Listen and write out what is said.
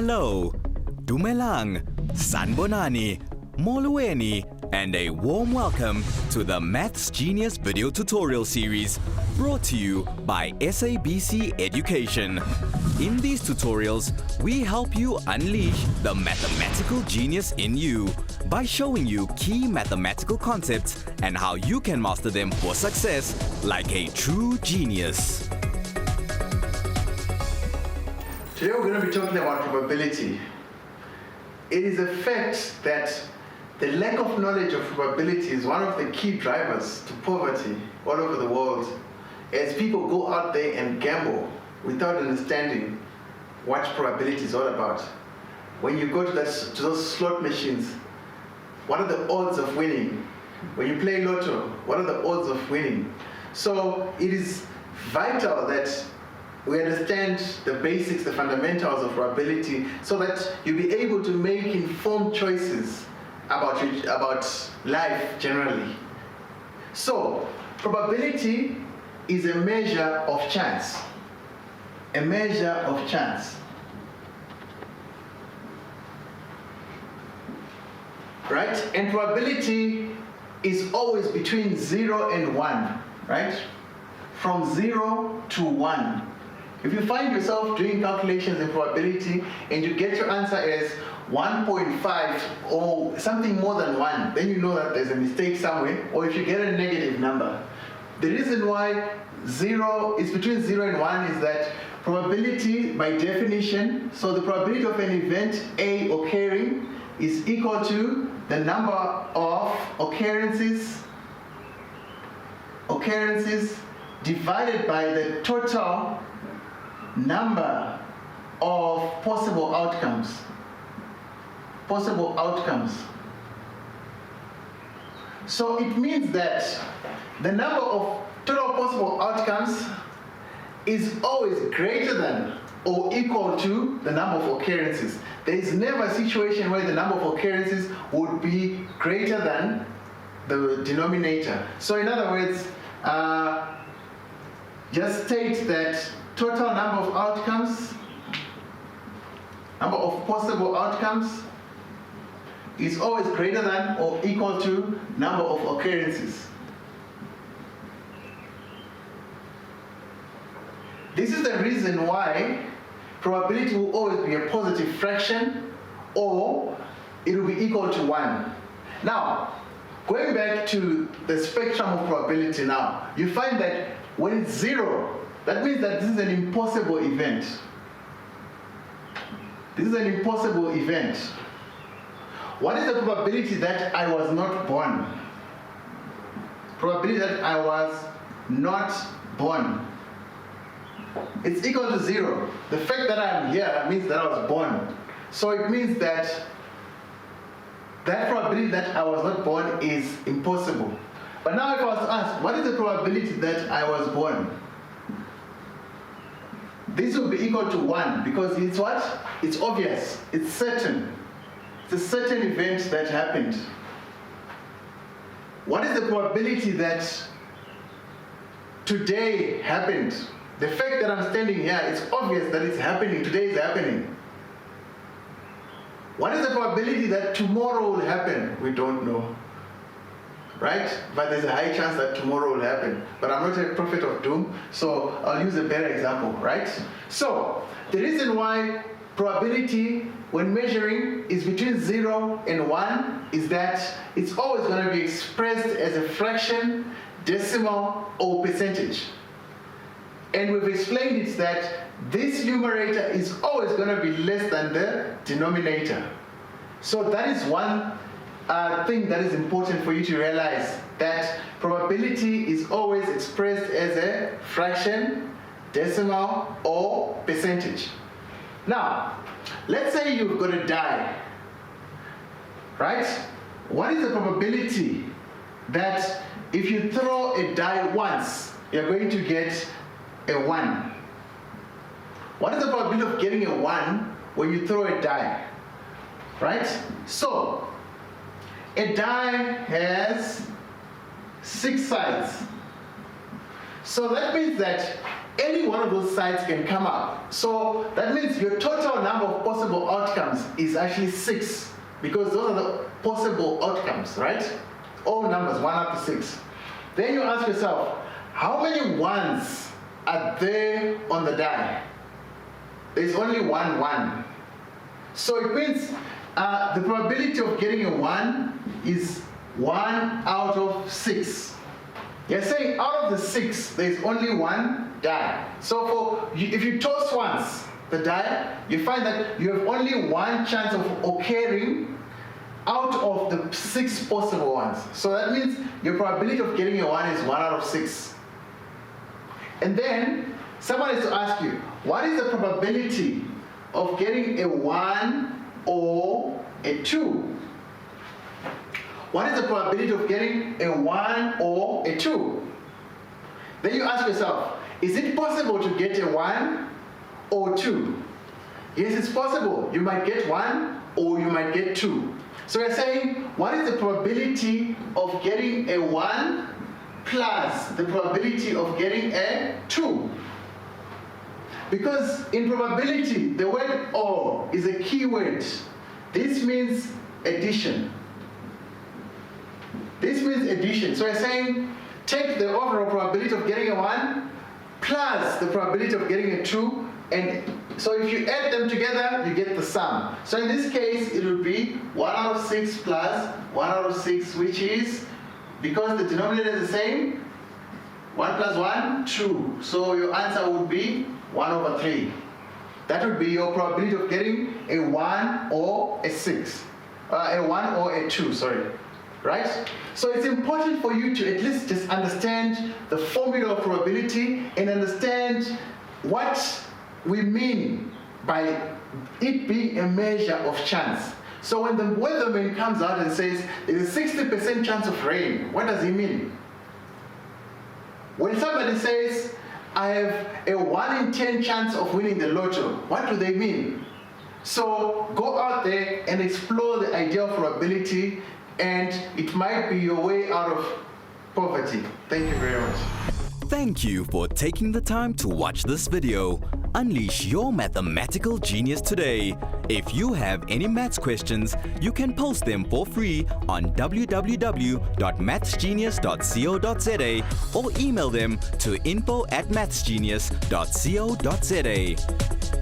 Hello, Dumelang, Sanbonani, Molueni, and a warm welcome to the Maths Genius video tutorial series brought to you by SABC Education. In these tutorials, we help you unleash the mathematical genius in you by showing you key mathematical concepts and how you can master them for success like a true genius. Today we're going to be talking about probability. It is a fact that the lack of knowledge of probability is one of the key drivers to poverty all over the world, as people go out there and gamble without understanding what probability is all about. When you go to those slot machines, what are the odds of winning? When you play lotto, what are the odds of winning? So it is vital that we understand the basics, the fundamentals of probability, so that you'll be able to make informed choices about life generally. So, probability is a measure of chance. A measure of chance. Right? And probability is always between 0 and 1, right? From 0 to 1. If you find yourself doing calculations in probability and you get your answer as 1.5 or something more than 1, then you know that there's a mistake somewhere, or if you get a negative number. The reason why 0 is between 0 and 1 is that probability, by definition, so the probability of an event A occurring is equal to the number of occurrences divided by the total number of possible outcomes. So it means that the number of total possible outcomes is always greater than or equal to the number of occurrences. There is never a situation where the number of occurrences would be greater than the denominator. So in other words, just state that total number of outcomes, number of possible outcomes, is always greater than or equal to number of occurrences. This is the reason why probability will always be a positive fraction, or it will be equal to 1. Now, going back to the spectrum of probability now, you find that when it's 0, that means that this is an impossible event. This is an impossible event. What is the probability that I was not born? Probability that I was not born. It's equal to 0. The fact that I'm here means that I was born. So it means that that probability that I was not born is impossible. But now if I was to ask, what is the probability that I was born? This will be equal to 1, because it's what? It's obvious. It's certain. It's a certain event that happened. What is the probability that today happened? The fact that I'm standing here, it's obvious that it's happening. Today is happening. What is the probability that tomorrow will happen? We don't know. Right? But there's a high chance that tomorrow will happen. But I'm not a prophet of doom, so I'll use a better example, right? So, the reason why probability, when measuring, is between 0 and 1 is that it's always going to be expressed as a fraction, decimal, or percentage. And we've explained it that this numerator is always going to be less than the denominator. So that is one thing that is important for you to realize, that probability is always expressed as a fraction, decimal, or percentage. Now, let's say you're going to die, right? What is the probability that if you throw a die once, you're going to get a 1? What is the probability of getting a 1 when you throw a die, right? So, a die has 6 sides. So that means that any one of those sides can come up. So that means your total number of possible outcomes is actually 6, because those are the possible outcomes, right? All numbers, 1 up to 6. Then you ask yourself, how many ones are there on the die? There's only 1. So it means the probability of getting a 1 is 1 out of 6. You're saying out of the 6, there's only 1 die. So if you toss once the die, you find that you have only 1 chance of occurring out of the 6 possible ones. So that means your probability of getting a 1 is 1 out of 6. And then someone is to ask you, what is the probability of getting a 1 or a 2? What is the probability of getting a 1 or a 2? Then you ask yourself, is it possible to get a 1 or 2? Yes, it's possible. You might get 1 or you might get 2. So we're saying, what is the probability of getting a 1 plus the probability of getting a 2? Because in probability, the word or is a key word. This means addition. This means addition. So we're saying, take the overall probability of getting a 1 plus the probability of getting a 2, and so if you add them together, you get the sum. So in this case, it would be 1 out of 6 plus 1 out of 6, which is, because the denominator is the same, 1 plus 1, 2. So your answer would be 1 over 3. That would be your probability of getting a 1 or a 6. A 1 or a 2, sorry. Right? So it's important for you to at least just understand the formula of probability and understand what we mean by it being a measure of chance. So when the weatherman comes out and says there's a 60% chance of rain, what does he mean? When somebody says I have a 1 in 10 chance of winning the lotto, what do they mean? So go out there and explore the idea of probability, and it might be your way out of poverty. Thank you very much. Thank you for taking the time to watch this video. Unleash your mathematical genius today. If you have any maths questions, you can post them for free on www.mathsgenius.co.za or email them to info@mathsgenius.co.za.